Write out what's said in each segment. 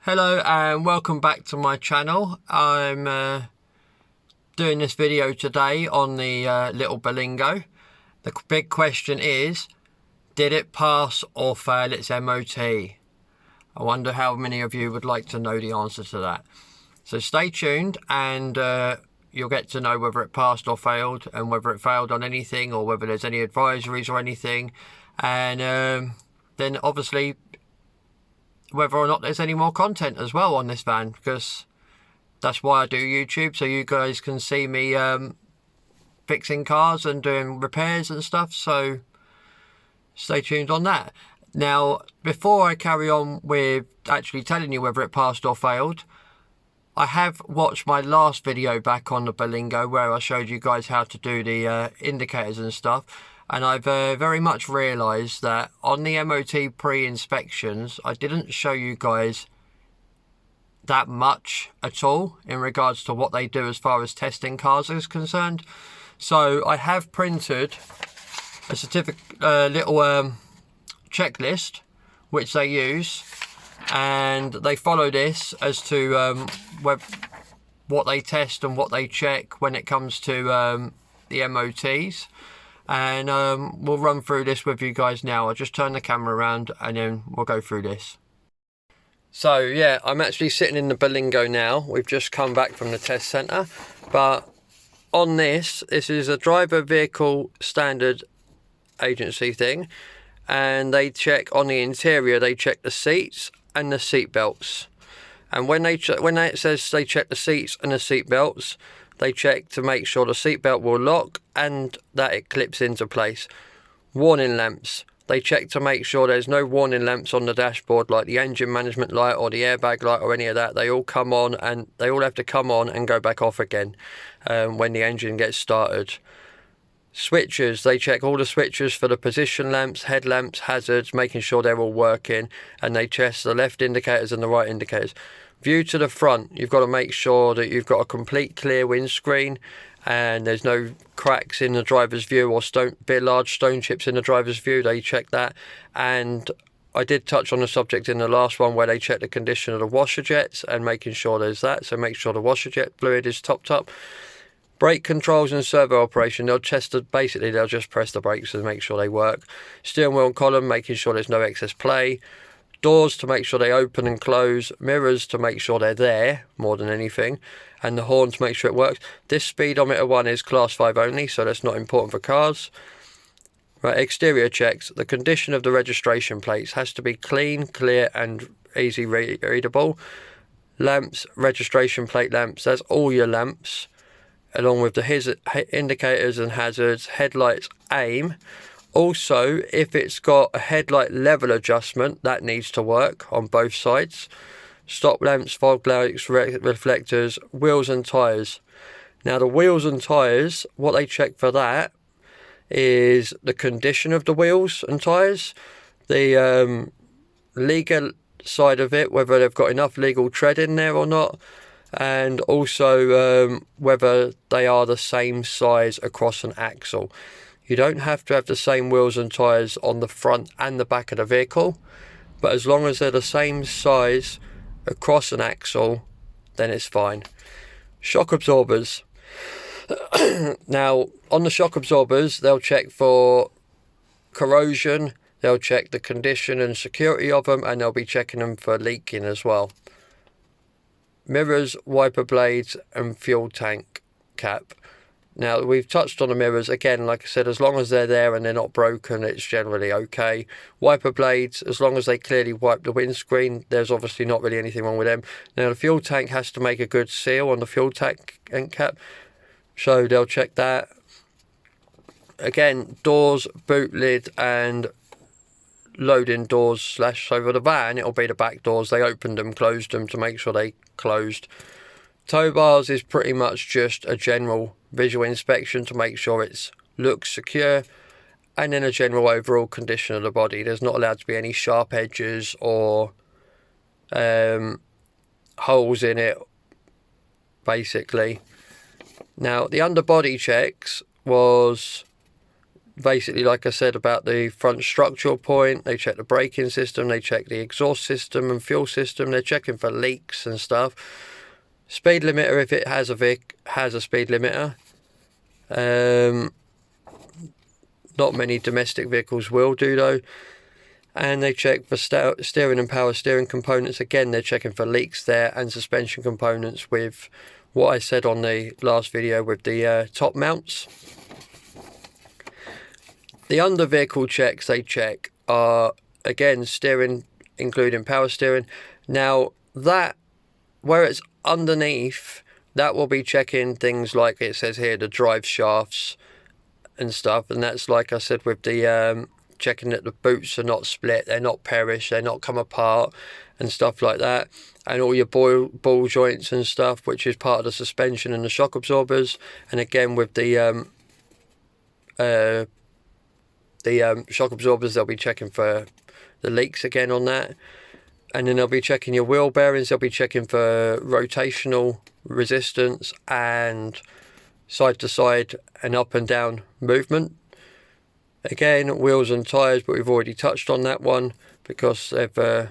Hello and welcome back to my channel. I'm doing this video today on the little Berlingo. The big question is, did it pass or fail its MOT? I wonder how many of you would like to know the answer to that. So stay tuned and you'll get to know whether it passed or failed, and whether it failed on anything or whether there's any advisories or anything. And then obviously whether or not there's any more content as well on this van, because that's why I do YouTube, so you guys can see me fixing cars and doing repairs and stuff. So stay tuned on that. Now, before I carry on with actually telling you whether it passed or failed, I have watched my last video back on the Berlingo where I showed you guys how to do the indicators and stuff. And I've very much realised that on the MOT pre-inspections, I didn't show you guys that much at all in regards to what they do as far as testing cars is concerned. So I have printed a little checklist which they use, and they follow this as to what they test and what they check when it comes to the MOTs. And we'll run through this with you guys now. I'll just turn the camera around and then we'll go through this. So yeah, I'm actually sitting in the Berlingo now. We've just come back from the test centre. But on this is a driver vehicle standard agency thing. And they check on the interior, they check the seats and the seat belts. And when it says they check the seats and the seat belts, they check to make sure the seatbelt will lock and that it clips into place. Warning lamps. They check to make sure there's no warning lamps on the dashboard, like the engine management light or the airbag light or any of that. They all come on, and they all have to come on and go back off again when the engine gets started. Switches. They check all the switches for the position lamps, headlamps, hazards, making sure they're all working, and they test the left indicators and the right indicators. View to the front, you've got to make sure that you've got a complete clear windscreen and there's no cracks in the driver's view or large stone chips in the driver's view. They check that. And I did touch on the subject in the last one where they check the condition of the washer jets and making sure there's that. So make sure the washer jet fluid is topped up. Brake controls and servo operation, they'll test it. Basically, they'll just press the brakes and make sure they work. Steering wheel and column, making sure there's no excess play. Doors to make sure they open and close, mirrors to make sure they're there more than anything, and the horn to make sure it works. This speedometer one is class 5 only, so that's not important for cars. Right, exterior checks. The condition of the registration plates has to be clean, clear and easy readable. Lamps, registration plate lamps, that's all your lamps, along with the indicators and hazards. Headlights, aim. Also, if it's got a headlight level adjustment, that needs to work on both sides. Stop lamps, fog lights, reflectors, wheels and tyres. Now the wheels and tyres, what they check for that is the condition of the wheels and tyres, the legal side of it, whether they've got enough legal tread in there or not, and also whether they are the same size across an axle. You don't have to have the same wheels and tyres on the front and the back of the vehicle, but as long as they're the same size across an axle, then it's fine. Shock absorbers. Now, on the shock absorbers, they'll check for corrosion, they'll check the condition and security of them, and they'll be checking them for leaking as well. Mirrors, wiper blades, and fuel tank cap. Now, we've touched on the mirrors. Again, like I said, as long as they're there and they're not broken, it's generally okay. Wiper blades, as long as they clearly wipe the windscreen, there's obviously not really anything wrong with them. Now, the fuel tank has to make a good seal on the fuel tank end cap, so they'll check that. Again, doors, boot lid, and loading doors so for the van, it'll be the back doors. They opened them, closed them to make sure they closed. Tow bars is pretty much just a general visual inspection to make sure it looks secure, and then a general overall condition of the body. There's not allowed to be any sharp edges or holes in it, basically. Now, the underbody checks was basically, like I said, about the front structural point. They check the braking system, they check the exhaust system and fuel system. They're checking for leaks and stuff. Speed limiter, if it has a speed limiter. Not many domestic vehicles will do though. And they check for steering and power steering components. Again, they're checking for leaks there, and suspension components with what I said on the last video with the top mounts. The under vehicle checks they check are, again, steering, including power steering. Now that, where it's underneath, that will be checking things like it says here, the drive shafts and stuff. And that's, like I said, with the checking that the boots are not split, they're not perished, they're not come apart and stuff like that. And all your ball joints and stuff, which is part of the suspension and the shock absorbers. And again, with the shock absorbers, they'll be checking for the leaks again on that. And then they'll be checking your wheel bearings. They'll be checking for rotational resistance and side to side and up and down movement. Again, wheels and tyres, but we've already touched on that one because they've done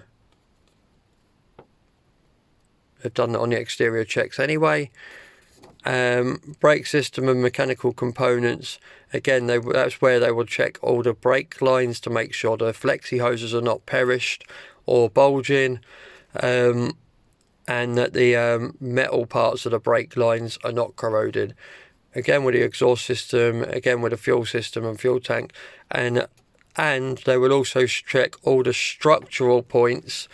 that on the exterior checks anyway. Brake system and mechanical components, again, that's where they will check all the brake lines to make sure the flexi hoses are not perished or bulging, and that the metal parts of the brake lines are not corroded. Again, with the exhaust system, again with the fuel system and fuel tank, and they will also check all the structural points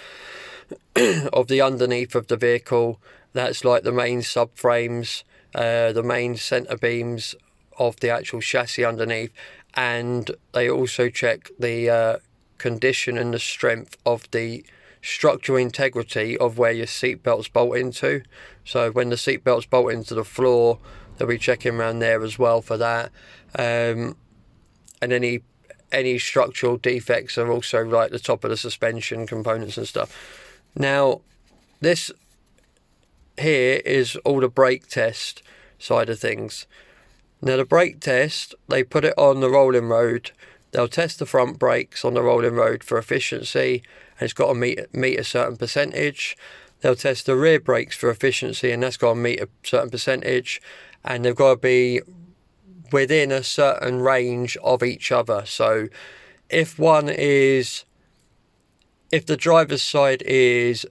of the underneath of the vehicle. That's like the main subframes, the main centre beams of the actual chassis underneath, and they also check the condition and the strength of the structural integrity of where your seat belts bolt into. So when the seat belts bolt into the floor, they'll be checking around there as well for that. And any structural defects are also like the top of the suspension components and stuff. Now, this here is all the brake test side of things. Now the brake test, they put it on the rolling road. They'll test the front brakes on the rolling road for efficiency, and it's got to meet a certain percentage. They'll test the rear brakes for efficiency, and that's got to meet a certain percentage, and they've got to be within a certain range of each other. So if the driver's side is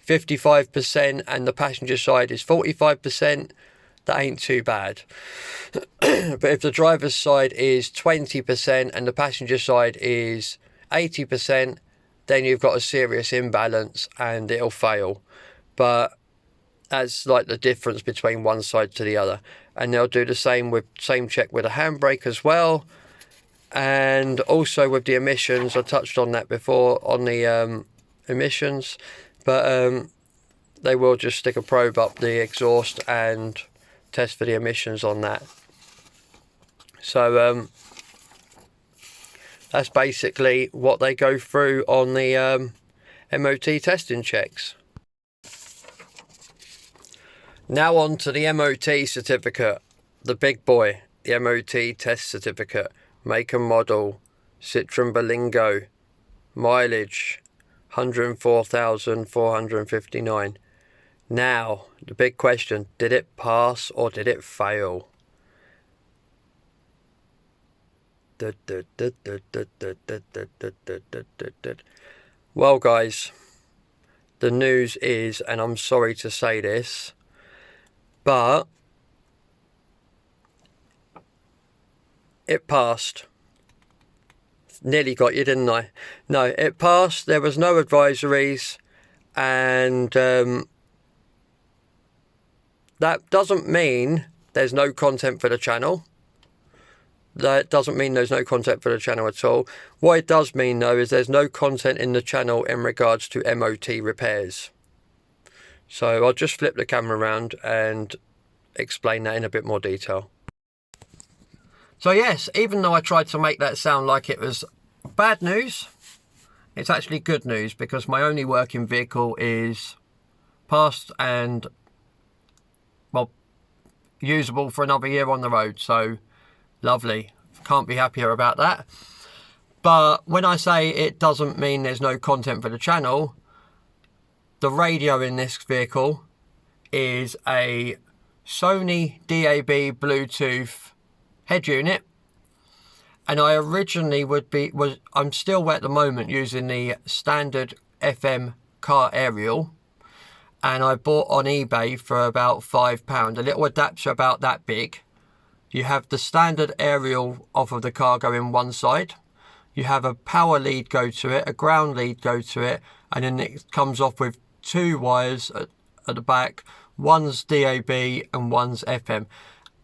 55% and the passenger side is 45%, that ain't too bad. But if the driver's side is 20% and the passenger side is 80%, then you've got a serious imbalance and it'll fail. But that's like the difference between one side to the other. And they'll do the same check with a handbrake as well. And also with the emissions, I touched on that before on the emissions, but they will just stick a probe up the exhaust and test for the emissions on that. So that's basically what they go through on the MOT testing checks. Now on to the MOT certificate, the big boy, the MOT test certificate, make and model, Citroen Berlingo, mileage 104,459. Now, the big question, did it pass or did it fail? Well guys, the news is, and I'm sorry to say this, but it passed. Nearly got you, didn't I? No, it passed. There was no advisories, and that doesn't mean there's no content for the channel. That doesn't mean there's no content for the channel at all. What it does mean though is there's no content in the channel in regards to MOT repairs. So I'll just flip the camera around and explain that in a bit more detail. So yes, even though I tried to make that sound like it was bad news, it's actually good news, because my only working vehicle is passed and, well, usable for another year on the road. So lovely. Can't be happier about that. But when I say it doesn't mean there's no content for the channel, the radio in this vehicle is a Sony DAB Bluetooth head unit. And I originally I'm still at the moment using the standard FM car aerial. And I bought on eBay for about £5. A little adapter about that big. You have the standard aerial off of the car going one side. You have a power lead go to it, a ground lead go to it, and then it comes off with two wires at the back. One's DAB and one's FM.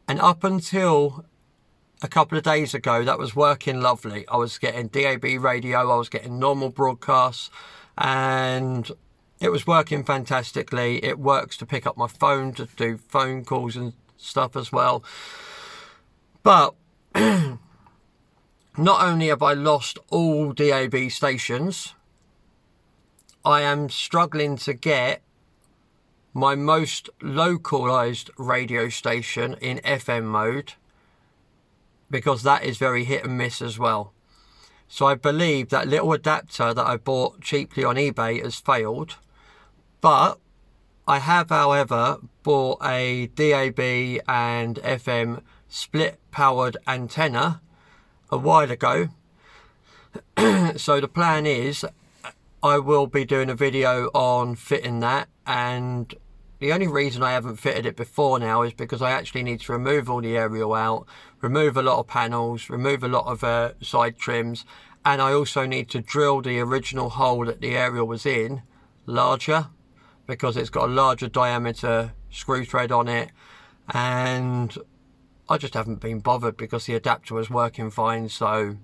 And up until a couple of days ago, that was working lovely. I was getting DAB radio, I was getting normal broadcasts, and it was working fantastically. It works to pick up my phone, to do phone calls and stuff as well. But not only have I lost all DAB stations, I am struggling to get my most localised radio station in FM mode, because that is very hit and miss as well. So I believe that little adapter that I bought cheaply on eBay has failed. But I have, however, bought a DAB and FM split powered antenna a while ago. So the plan is I will be doing a video on fitting that, and the only reason I haven't fitted it before now is because I actually need to remove all the aerial out, remove a lot of panels, remove a lot of side trims, and I also need to drill the original hole that the aerial was in larger, because it's got a larger diameter screw thread on it, and I just haven't been bothered because the adapter was working fine. So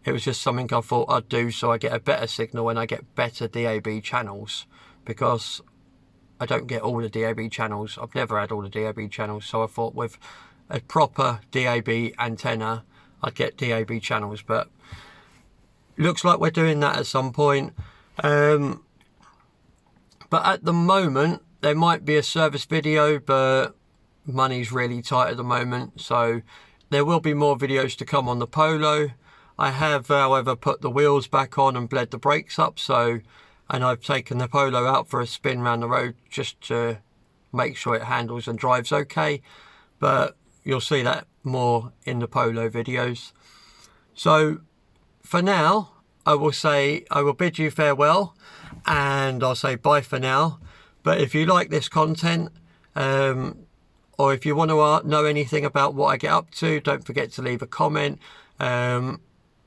it was just something I thought I'd do so I get a better signal and I get better DAB channels, because I don't get all the DAB channels. I've never had all the DAB channels, so I thought with a proper DAB antenna I'd get DAB channels. But looks like we're doing that at some point. But at the moment there might be a service video, but money's really tight at the moment, so there will be more videos to come on the Polo. I have, however, put the wheels back on and bled the brakes up, and I've taken the Polo out for a spin around the road just to make sure it handles and drives okay. But you'll see that more in the Polo videos. So for now, I will bid you farewell, and I'll say bye for now. But if you like this content, or if you want to know anything about what I get up to, don't forget to leave a comment,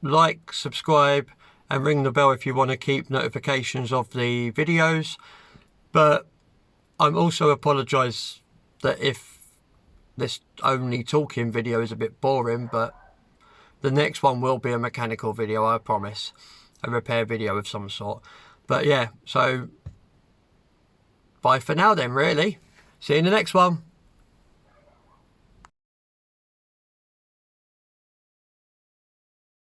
like, subscribe, and ring the bell if you want to keep notifications of the videos. But I'm also apologise that if this only talking video is a bit boring, but the next one will be a mechanical video, I promise. A repair video of some sort. But yeah, so bye for now then, really. See you in the next one.